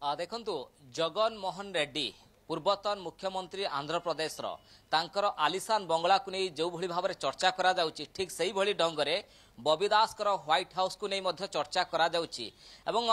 देखंतु जगन मोहन रेड्डी पूर्वतन मुख्यमंत्री आंध्र प्रदेश तांकर आलिशान बंगला को नहीं जो भली भाव चर्चा करा जाउची ठीक सही भली ढंगरे बबी दास व्हाइट हाउस को नहीं मध्य चर्चा करा जाउची एवं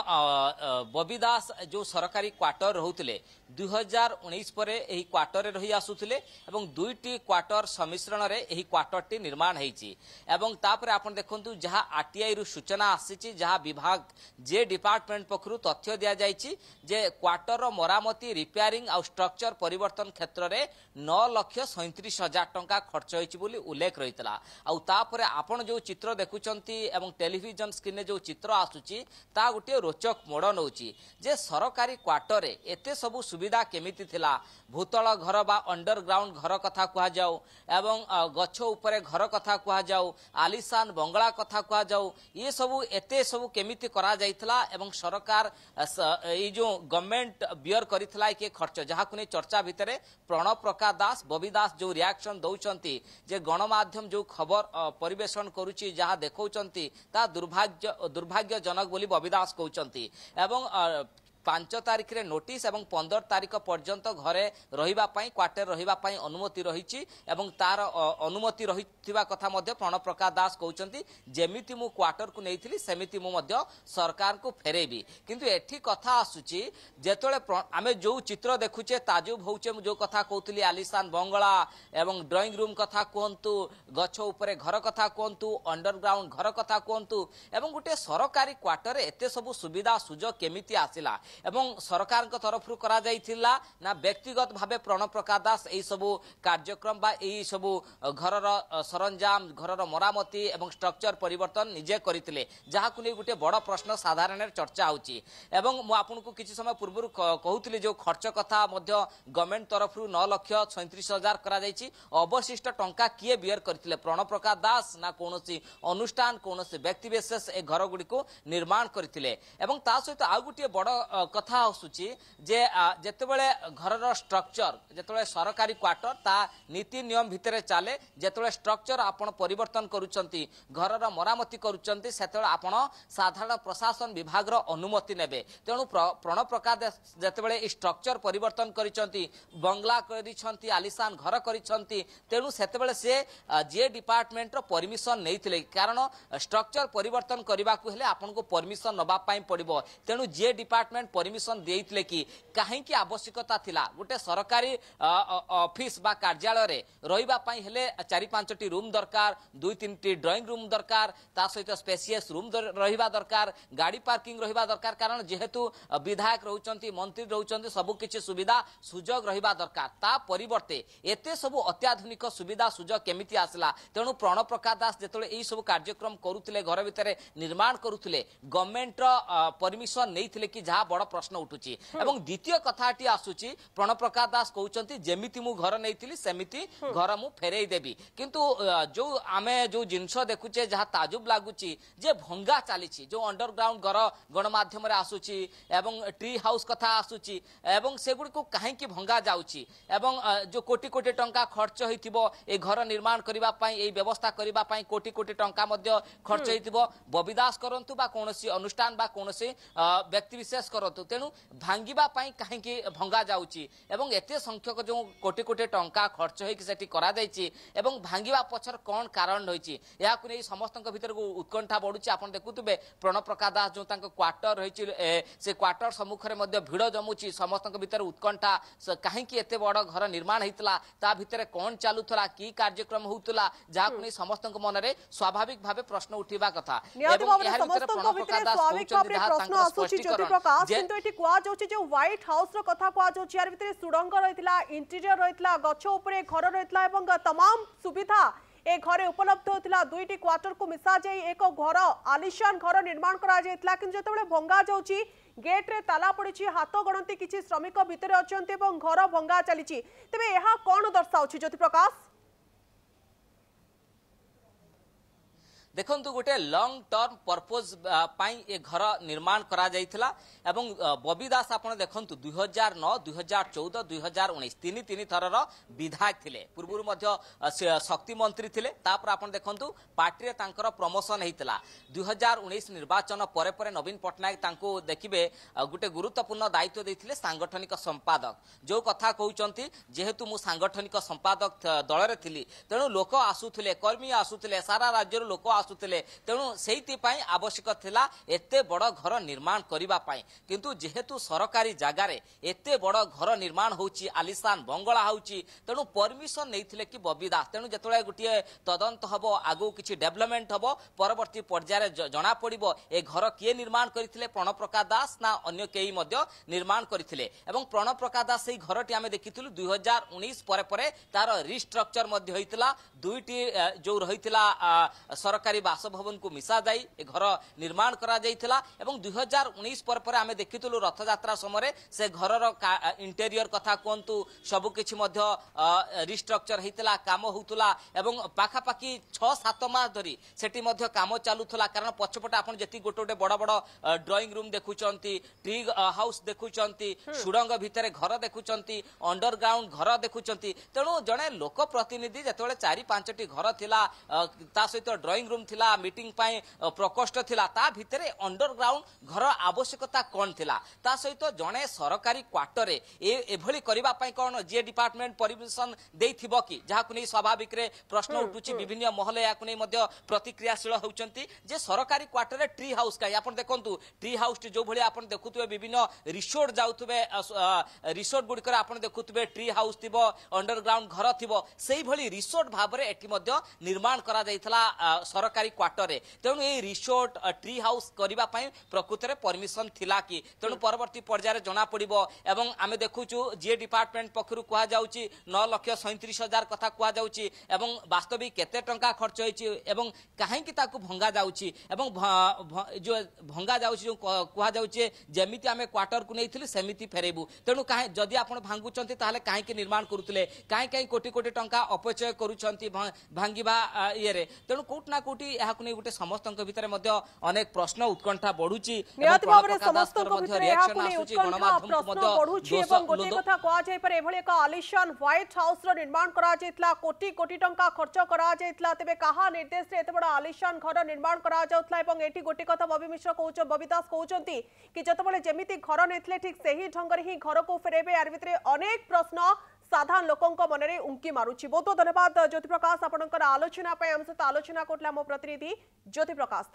बबी दास जो सरकारी क्वार्टर रहउतिले 2019 परे एही क्वार्टर रे रही आसुतिले एवं दुईटी क्वार्टर सम्मिश्रण रे एही क्वार्टर टी निर्माण हेची एवं तापरे आपण देखंतु जहा आरटीआई रु सूचना आसीची जहा विभाग जे डिपार्टमेंट पखरु तथ्य दिया जायची जे क्वार्टर रो मरामती रिपेयरिंग आ स्ट्रक्चर परिवर्तन क्षेत्र रे 9,37,000 टंका खर्च होईची बोली उल्लेख रहितला आ तापरे आपण जो चित्र देखुचंती एवं टेलीविजन स्क्रीन रे जो चित्र आसुची ता गोटे रोचक मोड़ नउची जे सरकारी क्वार्टर रे एते सबु सुविधा केमिति थिला भूतल घर बा अंडरग्राउंड घर कथा कहा जाऊ एवं गछ उपरे घर कथा कहा जाऊ आलिशान बंगला कथा कहा जाऊ ये सबु एते सबु केमिति करा जाइतला एवं सरकार ए जो गवर्नमेंट बियर करितला के खर्च जहा कुने चर्चा भितरे प्रणव प्रकाश दास बबी दास जो रिएक्शन दउचंती जे गणमाध्यम जो खबर परिवेषण करूची जहा देखौचंती ता दुर्भाग्यजनक बोली बबी दास कहउचंती एवं 5 तारिख रे नोटिस एवं 15 तारिख पर्यंत घरे रहिबा पई क्वार्टर रहिबा पई अनुमति रहिची एवं तार अनुमति रहिथिबा कथा मध्ये प्रणव प्रकाश दास कहउचंती जेमिति मु क्वार्टर को नेइथिली सेमिति मु मध्ये सरकार को फेरेबी किंतु एठी कथा आसुची जेतोळे आमे जो चित्र देखुचे ताजुब होउचे जो कथा कहउतली आलिशान बंगला एवं ड्राइंग रूम कथा कोहंतु गछ उपरे घर कथा कोहंतु अंडरग्राउंड घर कथा कोहंतु एवं गुटे सरकारी क्वार्टर एते सब सुविधा सुजोग केमिति आसिला एवं सरकार तरफ करा जाइथिला ना व्यक्तिगत भावे प्रणव प्रकाश दास एई सबु कार्यक्रम बा एई सबु घरर सरंजाम घरर मरामती एवं स्ट्रक्चर परिवर्तन निजे करितिले जहा को नै गुटे बड़ प्रश्न साधारण चर्चा होची एवं मु आपनको किछि समय पूर्व कहउतिले जो खर्च कथा मध्य गवर्नमेंट तरफ 9,37,000 करा जाइछि अवशिष्ट टंका किए बियर करथिले प्रणव प्रकाश दास ना कोनोसी अनुष्ठान कोनोसी व्यक्ति विशेष ए घर गुडी को निर्माण करथिले एवं ता सहित आ गुटे बड़ कथा आसुची जे जेतेबेले घरर स्ट्रक्चर जेतेबेले सरकारी क्वार्टर ता नीति नियम भितरे चाले जेतेबेले स्ट्रक्चर आपण परिवर्तन करूचंती घरर मरामती करूचंती सेतेबेले आपण साधारण प्रशासन विभाग रो अनुमति नेबे तेणु प्रणव प्रकाश जेतेबेले ई स्ट्रक्चर परिवर्तन करिसंती बंगला करिसंती आलिशान घर करिसंती तेणु सेतेबेले से जे डिपार्टमेंट रो परमिशन नेइथिले कारण स्ट्रक्चर परिवर्तन करबा को हेले आपण को परमिशन नबा पई पड़िबो तेणु जे डिपार्टमेंट परमिशन देइतले कि काहे की आवश्यकता थिला गोटे सरकारी ऑफिस बा कार्यालय रे रहिबा पई हेले 4-5 टी रूम दरकार 2-3 टी ड्राइंग रूम दरकार ता सहित स्पेशियस रूम रहिबा दरकार गाड़ी पार्किंग रहिबा दरकार कारण जेहेतु विधायक रहउचंती मंत्री रहउचंती सब किछि सुविधा सुजोग रहिबा दरकार ता परिवर्ते एते सब अत्याधुनिक सुविधा सुजोग केमिति आसला तेणु प्रणव प्रकाश दास जेतले एई सब कार्यक्रम करूतिले घर भितरे निर्माण करूतिले गवर्नमेंट परमिशन नैथिले कि जहा बड़ प्रश्न उठुची एवं द्वितीय कथाटी आसुची प्रणव प्रकाश दास कहउचंती जेमिति मु घर नैथिली सेमिति घर मु फेरेई देबी किंतु जो आमे जो जिंस देखुचे जहा ताजुब लागुची जे भंगा चालीची जो अंडरग्राउंड घर गणमाध्यम रे आसुची एवं ट्री हाउस कथा आसुची एवं सेगुडी को काहे की भंगा जाउची एवं जो कोटी कोटी टंका खर्च होइतिबो ए घर निर्माण करिबा पई ए व्यवस्था करिबा पई कोटी कोटी टंका मध्य खर्च होइतिबो बबी दास करंतु बा कोनोसी अनुष्ठान बा कोनोसी व्यक्ति विशेष करतु तेणु भांगिबा पई काहे की भंगा जाउची एवं एते संख्यक जो कोटी कोटी टंका खर्च होई कि सेठी करा जायची एवं भांगिबा पछर कोन कारण होईची या को नै समस्तक भीतर को उत्कंठा बढुची आपण देखुतबे प्रणव प्रकाश दास जो तांको क्वार्टर होईची से क्वार्टर सम्मुख रे मध्ये भिड़ जमुची समस्तक भीतर उत्कंठा काहे की एते बड़ घर निर्माण हेतला ता भीतर कोन चालुथला की कार्यक्रम होउतला जा को नै समस्तक मन रे स्वाभाविक भाबे प्रश्न उठिबा कथा एवं या भीतर प्रणव प्रकाश दास कहउचन जहा तांको स्पष्टीकरण किंतु एटी कुआ जाउची जे व्हाइट हाउस रो कथा कुआ जाउची यार भीतर सुडंग रहितला इंटीरियर रहितला गछ ऊपर घर रहितला एवं तमाम सुविधा ए घरे उपलब्ध होतिला दुईटी क्वार्टर को मिसा जाई एक घर आलिशान घर निर्माण करा जायतला किंतु जेतेबेले भंगा जाउची गेट रे ताला पड़िची हाथ गणती किछि श्रमिक भीतर अछंती एवं घर भंगा चलीची तबे एहा कोन दर्शाउची ज्योति प्रकाश देखंतु गोटे लॉन्ग टर्म पर्पज पाई ए घर निर्माण करा जाइथिला एवं बबी दास आपण देखंतु 2009 2014 2019 तीन थरर विधायक थिले पूर्वरु मध्य शक्ति मंत्री थिले तापर आपण देखंतु पार्टी रे तांकर प्रमोशन हेतिला 2019 निर्वाचन परे परे नवीन पटनायक तांको देखिबे गोटे गुरुत्वपूर्ण दायित्व देथिले सांगठनिक संपादक जो कथा कहउचंती जेहेतु मु सांगठनिक संपादक दल रे थिली तेनु लोक आसुथिले कर्मी आसुथिले सारा राज्य रो लोक आसुथिले तेणु सेति पाई आवश्यक थिला एते बड़ घर निर्माण करिबा पाई किंतु जेहेतु सरकारी जगार एते बड़ घर निर्माण होउची आलिशान बंगला होउची तेणु परमिशन नैथिले कि बबी दास तेणु जेतळे गुटिए तदंत हबो आगो किछि डेवलपमेंट हबो परवर्ती पर्याय जना पड़िबो ए घर किए निर्माण करथिले प्रणव प्रकाश दास ना अन्य केही मध्य निर्माण करथिले एवं प्रणव प्रकाश दास सेही घरटी आमे देखिथिलु 2019 परे परे तार रिस्ट्रक्चर मध्य होइतिला दुईटी जो रहितिला सरकारी बासभवन को मिसा जाई ए घर निर्माण करा जाइथिला एवं 2019 पर आमे देखिथिलु रथ यात्रा समय से घरर इंटेरियर कथा कोंतु सब किछि मध्य रिस्ट्रक्चर हेतिला काम होतुला एवं पाखा पाखी 6-7 मास धरी सेठी मध्य काम चालुथला कारण पछपटे आपण जेति गोटे बड़ बड़ ड्राइंग रूम देखुचंती ट्री हाउस देखुचंती सुडंग भितरे घर देखुचंती अंडरग्राउंड घर देखुचंती तेणु जणे लोक प्रतिनिधि जेतोले 4-5टी घर थिला ता सहित ड्राइंग रूम थिला मीटिंग पाई प्रकोष्ठ थिला ता भितरे अंडरग्राउंड घर आवश्यकता कोन थिला ता सहित जणे सरकारी क्वार्टर एभली करिबा पाई कोन जे डिपार्टमेंट परमिशन देइथिबो कि जाहाकु नै स्वाभाविक रे प्रश्न उठुची विभिन्न महले याकु नै मध्य प्रतिक्रियाशील होउचंती जे सरकारी क्वार्टर रे ट्री हाउस का आपण देखंतु ट्री हाउस जो भली आपण देखुतबे विभिन्न रिसोर्ट जाउतबे रिसोर्ट गुडी करे आपण देखुतबे ट्री हाउस थिबो अंडरग्राउंड घर थिबो सेही भली रिसोर्ट भाबरे एठी मध्य निर्माण करा जाइथला सरकारी क्वार्टर रे तेणु ए रिसोर्ट ट्री हाउस करिबा पई प्रकृति रे परमिशन थिला कि तेणु परवर्ती पर्याय रे जना पड़िबो एवं आमे देखुचु जे डिपार्टमेंट पखरु कुहा जाउची 9,37,000 कथा कुहा जाउची एवं वास्तविक केते टंका खर्च होईची एवं काहे कि ताकू भंगा जाउची एवं जो भंगा जाउची जो कुहा जाउची जेमिति आमे क्वार्टर को नैथिलु सेमिति फेरेबु तेणु काहे जदि आपण भांगुचंती ताले काहे कि निर्माण करूतले काहे काहे कोटी कोटी टंका अपचय करूचंती भांगिबा ये रे तेणु कोट ना कोटी याकु नै गुटे समस्तक भितरे मध्य अनेक प्रश्न उत्कंठा बढ़ुची नियत भाबरे समस्तक भितरे याकु नै उत्कंठा प्रश्न बढ़ुची एवं गोटे कथा कोआ जाय पर एभली एक आलिशान व्हाइट हाउस रो निर्माण करा जायतला कोटी कोटी टंका खर्च करा जायतला तबे कहा निर्देश रे एते बडा आलिशान घर निर्माण करा जाउतला एवं एठी गोटे कथा बबी मिश्र कहउछ बबी दास कहउचंती कि जतबेले जेमिति घर नेथले ठीक सेही ढंगरे ही घर को फेरेबे यार भितरे अनेक प्रश्न साधारण लोकों मनरे उंकी मारुची। बहुत बहुत धन्यवाद ज्योति प्रकाश आपनकर आलोचना पे हम सहित आलोचना करला मो प्रतिनिधि ज्योति प्रकाश।